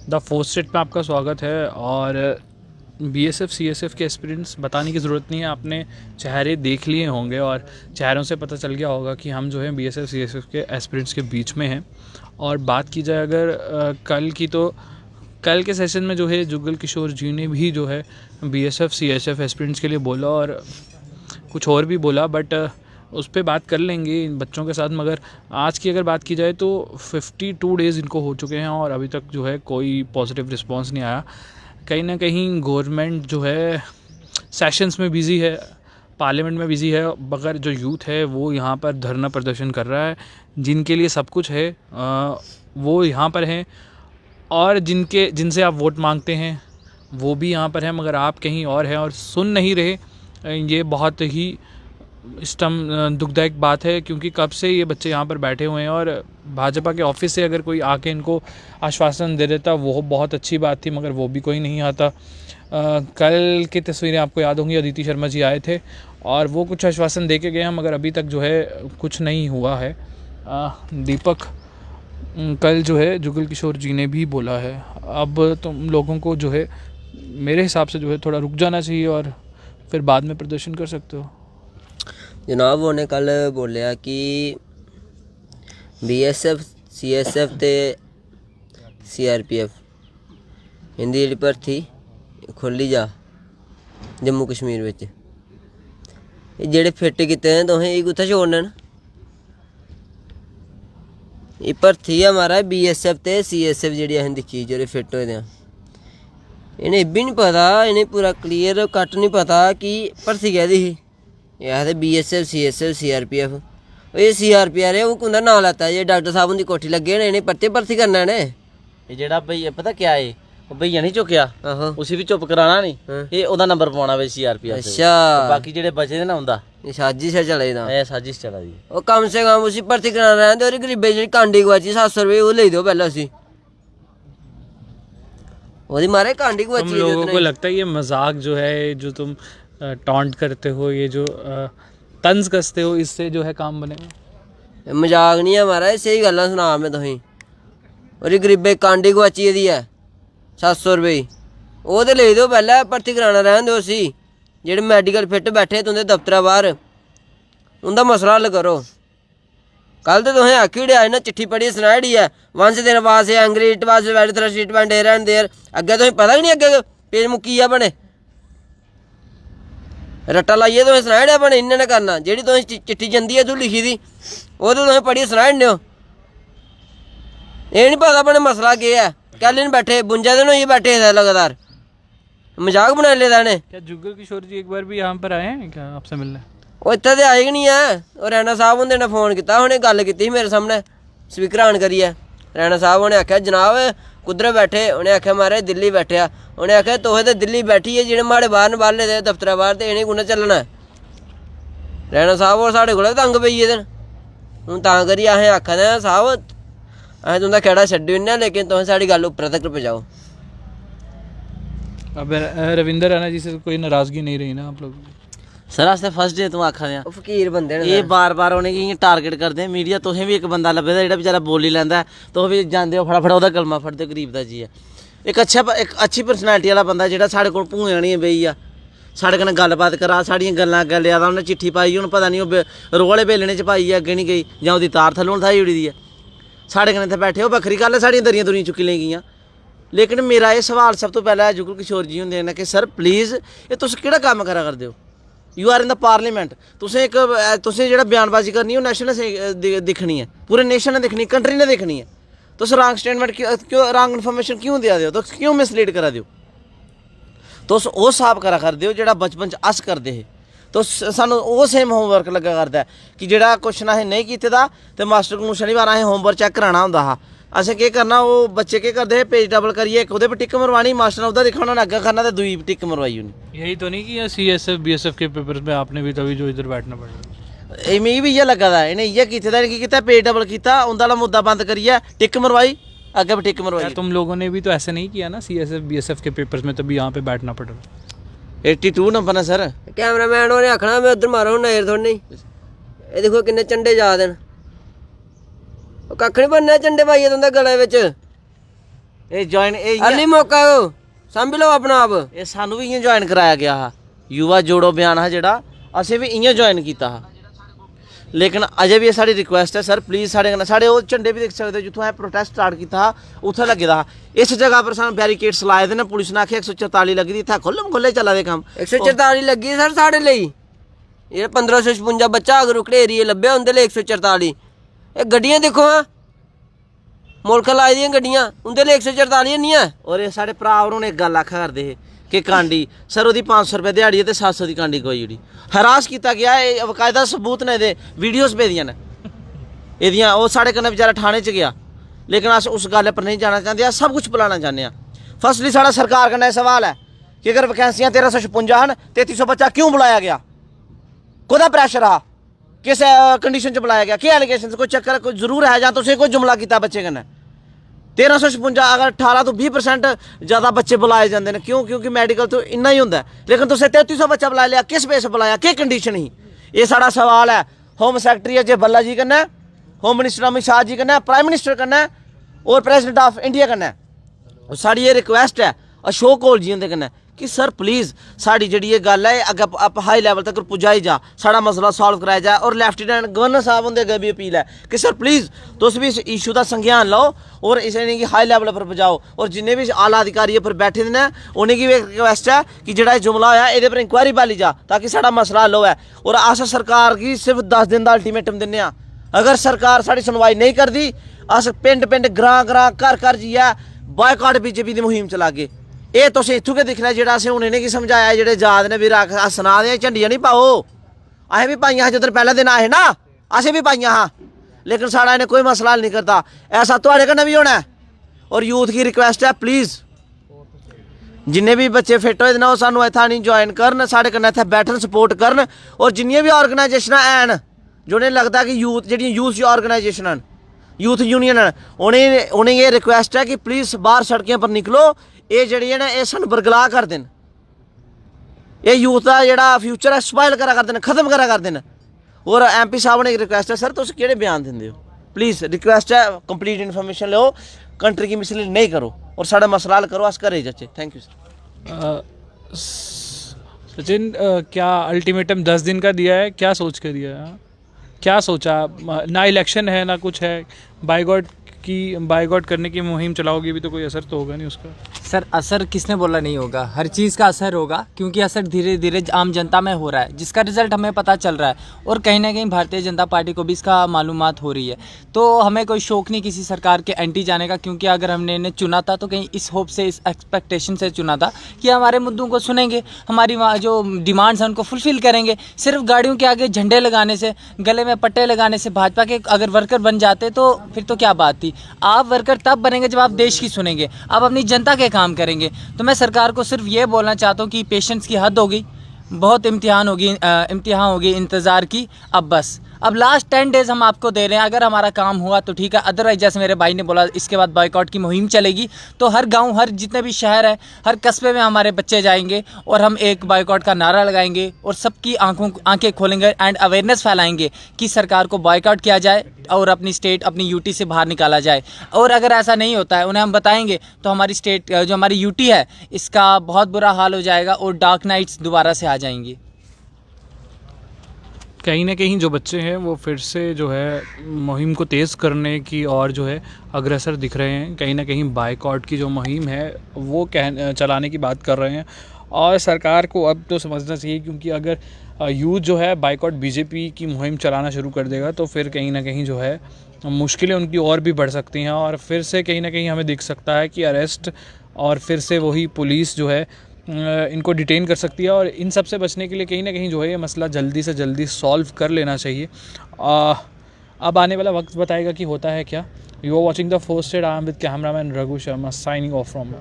The fourth state में आपका स्वागत है। और बीएसएफ सीएसएफ के एक्सपीरियंस बताने की ज़रूरत नहीं है, आपने चेहरे देख लिए होंगे और चेहरों से पता चल गया होगा कि हम जो है बीएसएफ सीएसएफ के एस्पिरेंट्स के बीच में हैं। और बात की जाए अगर कल की, तो कल के सेशन में जो है जुगल किशोर जी ने भी जो है बीएसएफ सीएसएफ एस्पिरेंट्स के लिए बोला और कुछ और भी बोला, बट उस पर बात कर लेंगे इन बच्चों के साथ। मगर आज की अगर बात की जाए तो 52 डेज़ इनको हो चुके हैं और अभी तक जो है कोई पॉजिटिव रिस्पांस नहीं आया। कहीं ना कहीं गवर्नमेंट जो है सेशंस में बिज़ी है, पार्लियामेंट में बिज़ी है, मगर जो यूथ है वो यहाँ पर धरना प्रदर्शन कर रहा है। जिनके लिए सब कुछ है वो यहाँ पर हैं, और जिनसे आप वोट मांगते हैं वो भी यहाँ पर हैं, मगर आप कहीं और हैं और सुन नहीं रहे। ये बहुत ही दुखदायक बात है, क्योंकि कब से ये बच्चे यहाँ पर बैठे हुए हैं और भाजपा के ऑफिस से अगर कोई आके इनको आश्वासन दे देता वो बहुत अच्छी बात थी, मगर वो भी कोई नहीं आता। कल की तस्वीरें आपको याद होंगी, अदिति शर्मा जी आए थे और वो कुछ आश्वासन दे के गए हैं, मगर अभी तक जो है कुछ नहीं हुआ है। दीपक कल जो है जुगल किशोर जी ने भी बोला है, अब तुम लोगों को जो है मेरे हिसाब से जो है थोड़ा रुक जाना चाहिए और फिर बाद में प्रदर्शन कर सकते हो। जनाब उन्हें कल बोलिया कि बीएसएफ सीएसएफ ते सीआरपीएफ इंदी जी भर्थी खोली जा जम्मू कश्मीर विच जेड़े फिट कीते हैं तुसें ये कुत्थै छोड़ने न। ये भर्थी है हमारा बीएसएफ ते सीएसएफ जी असें दिक्खी जेह्ड़े फिट होए दे इन्हें भी नहीं पता, इन्हें पूरा क्लीयर कट नहीं पता कि भर्थी कैह्दी ही। ये आखदे बीएसएफ सीएसएफ सीआरपीएफ, ये सीआरपीएफ वो उंदा नाम लैता जे डॉक्टर साहब उंदी कोठी लगे ने, इन्हें परतियै भर्थी करना ने। ये जेड़ा भैया पता क्या है, भैया नहीं चुकया उसी भी चुप कराना नहीं, ये ओदा नंबर पवाना वे सीआरपीएफ। अच्छा, बाकी जेड़े बचे ने ना उंदा ये साजिश है चले दा, ए साजिश चला दी। ओ कम से कम उसी भर्ती कराना रहंदे और गरीबे जेड़ी कांडी गवाची 700 रुपए वो ले दो पहले उसी ओदी मारे कांडी गवाची। तुम लोगों को लगता है ये मजाक जो है, जो तुम टॉन्ट करते हो, ये जो तंज कसते हो, इससे जो है काम बनेगा? मजाक नहीं है हमारा, सही गल्लां सुना मैं तुसें। और ये गरीबे कांडी गवाची दी है 700 रुपए, वो तो ले दो पहले, भर्ती कराना रहन दो उसी। जेह्ड़े मैडिकल फिट बैठे तुंदे दफ्तरा बाहर उंदा मसला हल करो। कल तो तुसें आखी ओड़ेआ इन्हें चिट्ठी पढ़ी सनाई ओड़ी है, once then was angry it was very thrust treatment here and there. अग्गे तुसें पता ही नहीं अग्गे पेज मुक्की आ बने, रट्टा लाइयै तुसें सनाई ओड़ेआ बने इन्ने ने करना। जेह्ड़ी तुसें चिट्ठी जंदी है तू लिखी दी वो तो तुसें पढ़ी सनाई ओड़ने हो। एह् नहीं पता बने मसला केह् है। कल इन बैठे 52 दिन होइए बैठे थे लगातार, मजाक बना लेदा इन्हें। क्या जुगल किशोर जी एक बार भी यहाँ पर आए हैं क्या आपसे मिलने? वो इत्थे ते आए गै नहीं है। और रैना साहब होंदे ने फोन किया, उन्हें गल की मेरे सामने स्पीकर ऑन करिए। रैना साहब उन्हें आख्या जनाब कुद्धर बैठे, उन्हें आख्या महाराज दिल्ली बैठे आ। उन्हें आख्या तुसें तो दिल्ली बैठी है, जेह्ड़े माड़े बाहर न बाहरले दे दफ्तरा बाहर, ते इ'नें कु'न्नै चलना है। रैना साहब होर साढ़े कोला तंग पेई गेदे न। हून तां करियै असें आखा दे आं साहब असें तुं'दा खेड़ा छड्डी ओड़ने, लेकिन तुसें साढ़ी गल्ल उप्पर तक पजाओ। अब रविंदर रैना जी से कोई नाराज़गी नहीं रही ना आप लोगों की? सर अस फर्स्ट डे तू आखा दे फकीर बंदे ने ये बार बार उनेंगी इ'यां टारगेट करदे। मीडिया तुसें भी एक बंदा लब्भे दा जेह्ड़ा बेचारा बोली लैंदा है, तुस भी जांदे हो फटाफट ओह्दा कलमा फड़दे गरीब दा जी है। एक अच्छी पर्सनैलिटी आह्ला बंदा जेह्ड़ा साढ़े कोल भूए आनियै बेही आ, साढ़े कन्नै गल्लबात करा, साढ़ियां गल्लां अग्गें लेआ दा। उन्नै चिट्ठी पाई, हून पता नहीं ओह् रोहले बेलने च पाई है अग्गें नहीं गई, जां ओह्दी तार थल्लों थाई उड़ी दी है। साढ़े कन्नै इत्थै बैठे, ओह् बक्खरी गल्ल है, साढ़ियां दरियां दुरियां चुक्की लेई गेइयां। लेकिन मेरा ये सवाल सब तो पैह्लें जुगल किशोर जी होंदे ने कि सर प्लीज़ एह् तुस केह्ड़ा कम्म करा करदे हो? You are in the parliament, तुसें जेह्ड़ा बयानबाजी करनी है ओह् नेशन ने दिक्खनी है, पूरे नेशन ने दिक्खनी, कंट्री ने दिक्खनी है। तुस रॉन्ग स्टेटमेंट क्यों, रॉन्ग इन्फॉर्मेशन क्यों देआ दे हो, तुस क्यों मिसलीड करा दे हो? तुस ओह् स्हाब करा करदे हो जेह्ड़ा बचपन च अस करदे हे। तुस सानूं ओह् सेम होमवर्क लग्गा करदा है कि जेह्ड़ा क्वेश्चन असें नहीं कीते दा ते मास्टर कोलूं शनिवार असें होमवर्क चैक कराना होंदा हा। असें केह् करना, ओह् बच्चे केह् करदे हे, पेज डबल करियै इक ओह्दे पर टिक मरवानी, मास्टर ने ओह्दा दिक्खना, उन्हें अग्गें करना ते दूई टिक मरवाई ओड़नी। यही तो नहीं कि सीएसएफ बीएसएफ के पेपर्स में आपने भी तभी जो इधर बैठना पड़ रहा है? मिगी भी इ'यै लग्गा दा, इ'नें इ'यै कीते दा, की कीता पेज डबल कीता, उं'दा आह्ला मुद्दा बंद करियै टिक मरवाई, अग्गें टिक मरवाई। तुम लोगों ने भी तो ऐसे नहीं किया ना सीएसएफ बीएसएफ के पेपर्स में, तभी यहाँ पे बैठना पड़ रहा है। 82 नंबर है सर। कैमरामैन होरें आखना मैं उद्धर मारो नज़र थोड़ी नहीं। ये देखो किन्ने झंडे जा दे न, कक्ख नहीं बनना झंडे पाइयै तुं'दे गले बिच। ਇਹ ਜੁਆਇਨ ਇਹ अर्ली मौका हो समझ लो अपना आप। ਇਹ ਸਾਨੂੰ ਵੀ ਇਆਂ ਜੁਆਇਨ ਕਰਾਇਆ ਗਿਆ ਹਾ ਯੁਵਾ ਜੋੜੋ ਬਿਆਨ ਹੈ ਜਿਹੜਾ ਅਸੀਂ ਵੀ ਇਆਂ ਜੁਆਇਨ ਕੀਤਾ ਹਾ ਲੇਕਿਨ ਅਜੇ ਵੀ ਇਹ ਸਾਡੀ ਰਿਕੁਐਸਟ ਹੈ ਸਰ ਪਲੀਜ਼ ਸਾਡੇ ਕन्नै ਸਾਡੇ ਉਹ ਝੰਡੇ ਵੀ ਦੇਖ ਸਕਦੇ ਹੋ ਜਿੱਥੋਂ ਇਹ ਪ੍ਰੋਟੈਸਟ ਸਟਾਰਟ ਕੀਤਾ ਹਾ ਉੱਥੇ ਲੱਗੇ ਦਾ ਇਸ ਜਗ੍ਹਾ ਪਰ ਸਾਨੂੰ ਬੈਰੀਕੇਡਸ ਲਾਏ ਦੇ ਨੇ ਪੁਲਿਸ ਨੇ ਆਖਿਆ 144 ਲੱਗੀ ਦੀ ਇੱਥੇ ਖੁੱਲੇ ਚੱਲਾ ਦੇ ਕੰਮ 144 ਲੱਗੀ ਸਰ ਸਾਡੇ ਲਈ ਇਹ 1556 ਬੱਚਾ ਅਗਰ ਉਕੜੇ ਏਰੀਏ ਲੱਭਿਆ ਉਹਦੇ ਲਈ 144 ਇਹ ਗੱਡੀਆਂ ਦੇਖੋ ਹਾਂ ਮੁਲਕ ਲਾਈ ਦੀਆਂ ਗੱਡੀਆਂ ਉਹਦੇ ਲਈ 144 ਨਹੀਂ ਹੈ। ਔਰ ਇਹ ਸਾਡੇ ਭਰਾ ਉਹਨਾਂ ਨੇ ਇੱਕ ਗੱਲ ਆਖਿਆ ਕਰਦੇ ਕਿ ਕਾਂਡੀ ਸਰ ਉਹਦੀ 500 ਰੁਪਏ ਦਿਹਾੜੀ ਹੈ ਤੇ 700 ਦੀ ਕਾਂਡੀ ਕੋਈ ਜਿਹੜੀ ਹਰਾਸ ਕੀਤਾ ਗਿਆ ਇਹ ਬਕਾਇਦਾ ਸਬੂਤ ਨੇ ਇਹਦੇ ਵੀਡੀਓਜ਼ ਭੇਜੀਆਂ ਨੇ ਇਹਦੀਆਂ ਉਹ ਸਾਡੇ ਕन्नै ਵਿਚਾਰਾ ਥਾਣੇ 'ਚ ਗਿਆ ਲੇਕਿਨ ਅਸ ਉਸ ਗੱਲ ਪਰ ਨਹੀਂ ਜਾਣਾ ਚਾਹੁੰਦੇ ਆ ਸਭ ਕੁਝ ਬੁਲਾਉਣਾ ਚਾਹੁੰਦੇ ਆ। ਫਸਟਲੀ ਸਾਡਾ ਸਰਕਾਰ ਕन्नै ਸਵਾਲ ਹੈ ਕਿ ਅਗਰ ਵੈਕੈਂਸੀਆਂ 1356 ਹਨ 3300 ਬੱਚਾ ਕਿਉਂ ਬੁਲਾਇਆ ਗਿਆ कोदा ਪ੍ਰੈਸ਼ਰ ਆ किस कंडीशन च बुलाया गया क्या एलिगेशन कोई चक्कर कोई जरूर है ਜਾਂ ਤੁਸੀਂ ਕੋਈ ਜੁਮਲਾ ਕੀਤਾ ਬੱਚੇ ਕन्नै 1356 अगर 18 ਤੋਂ 20% ज़्यादा बच्चे बुलाए जाते हैं क्यों क्योंकि मेडिकल तो इन्ना ही होंगे लेकिन तुसें 3300 बच्चा बुला लिया किस बेस बुलाया क्या कंडीशन ही ये साड़ा सवाल है। होम सैकटरी अजय भल्ला जी कन्नै होम मिनिस्टर अमित शाह जी कन्नै प्राइम मिनिस्टर कन्नै और प्रेसिडेंट ऑफ इंडिया कन्नै साड़ी ये रिक्वेस्ट है अशोक कोल जी उंदे कन्नै कि सर प्लीज़ साड़ी जी ये गल है अगर आप हाई लैवल तक पुजाई जा साड़ा मसला सॉल्व कराया जाए और लेफ्टिनेंट गवर्नर साहब उनके अगे भी अपील है कि सर प्लीज़ तुम भी इस इशू का संज्ञान लो और इसे कि हाई लैवल पर पजाओ और जिन्हें भी आला अधिकारी पर बैठे ने उन्हें भी एक रिक्वेस्ट है कि जो जुमला होया ये पर इंक्वायरी पाली जा ताकि साड़ा मसला हल होवे और अस सरकार की सिर्फ 10 दिन का अल्टीमेटम दिन्ने आ अगर सरकार साड़ी सुनवाई नहीं करती अस पिंड पिंड ग्रां ग्रां घर घर जाइए बायकाट बीजेपी की मुहिम चला गए ਇਹ ਤੁਸੀਂ ਇੱਥੋਂ ਕੇ ਦਿਖਣਾ ਜਿਹੜਾ ਅਸੀਂ ਹੁਣ ਇਹਨੇ ਕੀ ਸਮਝਾਇਆ ਜਿਹੜੇ ਯਾਦ ਨੇ ਵੀ ਰੱਖ ਸੁਣਾ ਦੇ ਝੰਡੀਆਂ ਨਹੀਂ ਪਾਓ ਅਸੀਂ ਵੀ ਪਾਈਆਂ ਜਦੋਂ ਪਹਿਲਾ ਦਿਨ ਆਏ ਨਾ ਅਸੀਂ ਵੀ ਪਾਈਆਂ ਹਾਂ लेकिन साड़ा इन्हें कोई मसला हल नहीं करता ऐसा थोड़े कन्नै भी होना है। और यूथ की रिक्वेस्ट है प्लीज़ जिन्ने भी बच्चे फिट होए ना सानू इत्थै नहीं ज्वाइन करन साढ़े कन्नै इत्थै बैठन सपोर्ट करन और जिन्नियां भी ऑर्गेनाइजेशन हैन जिन्हें लगता कि यूथ जी यूथ ऑर्गेनाइजेशन यूथ यूनियन उन्हें ये रिक्वेस्ट है कि प्लीज़ बाहर सड़कों पर निकलो ये जी है ना ये सानू बरगला कर देन ये यूथ का जोड़ा फ्यूचर है स्पाइल करा कर देन खत्म करा कर देन। और MP साहब ने एक रिक्वेस्ट है सर तुम कि बयान देंगे हो प्लीज़ रिक्वेस्ट है कंप्लीट इन्फॉर्मेशन लो कंट्री की मिसलीड नहीं करो और साढ़ा मसला हल करो अस घरे जाचे। Thank you sir. सचिन क्या अल्टीमेटम 10 दिन का दिया है क्या सोच कर दिया है क्या सोचा ना इलेक्शन है ना कुछ है बाइकआउट करने की मुहिम चलाओगी भी तो कोई असर तो होगा नहीं उसका। सर असर किसने बोला नहीं होगा हर चीज़ का असर होगा क्योंकि असर धीरे धीरे आम जनता में हो रहा है जिसका रिजल्ट हमें पता चल रहा है और कहीं ना कहीं भारतीय जनता पार्टी को भी इसका मालूमात हो रही है। तो हमें कोई शौक नहीं किसी सरकार के एंटी जाने का क्योंकि अगर हमने इन्हें चुना था तो कहीं इस होप से इस एक्सपेक्टेशन से चुना था कि हमारे मुद्दों को सुनेंगे हमारी जो डिमांड्स हैं उनको फुलफ़िल करेंगे। सिर्फ गाड़ियों के आगे झंडे लगाने से गले में पट्टे लगाने से भाजपा के अगर वर्कर बन जाते तो फिर तो क्या बात थी। आप वर्कर तब बनेंगे जब आप देश की सुनेंगे आप अपनी जनता के काम करेंगे। तो मैं सरकार को सिर्फ ये बोलना चाहता हूँ कि पेशेंस की हद होगी बहुत इम्तिहान होगी इंतज़ार की अब बस अब लास्ट 10 डेज़ हम आपको दे रहे हैं अगर हमारा काम हुआ तो ठीक है अदरवाइज जैसे मेरे भाई ने बोला इसके बाद बॉयकॉट की मुहिम चलेगी तो हर गांव हर जितने भी शहर है हर कस्बे में हमारे बच्चे जाएंगे और हम एक बॉयकॉट का नारा लगाएंगे और सबकी आंखें खोलेंगे एंड अवेयरनेस फैलाएंगे कि सरकार को बॉयकॉट किया जाए और अपनी स्टेट अपनी यूटी से बाहर निकाला जाए। और अगर ऐसा नहीं होता है उन्हें हम बताएंगे तो हमारी स्टेट जो हमारी यूटी है इसका बहुत बुरा हाल हो जाएगा और डार्क नाइट्स दोबारा से आ जाएंगी। कहीं ना कहीं जो बच्चे हैं वो फिर से जो है मुहिम को तेज़ करने की और जो है अग्रसर दिख रहे हैं। कहीं ना कहीं बाइकआउट की जो मुहिम है वो चलाने की बात कर रहे हैं और सरकार को अब तो समझना चाहिए क्योंकि अगर यूथ जो है बाइकआउट बीजेपी की मुहिम चलाना शुरू कर देगा तो फिर कहीं ना कहीं जो है मुश्किलें उनकी और भी बढ़ सकती हैं और फिर से कहीं ना कहीं हमें दिख सकता है कि अरेस्ट और फिर से वही पुलिस जो है इनको डिटेन कर सकती है। और इन सब से बचने के लिए कहीं ना कहीं जो है ये मसला जल्दी से जल्दी सॉल्व कर लेना चाहिए। अब आने वाला वक्त बताएगा कि होता है क्या। You are watching the first aid I am with cameraman Raghu Sharma signing off from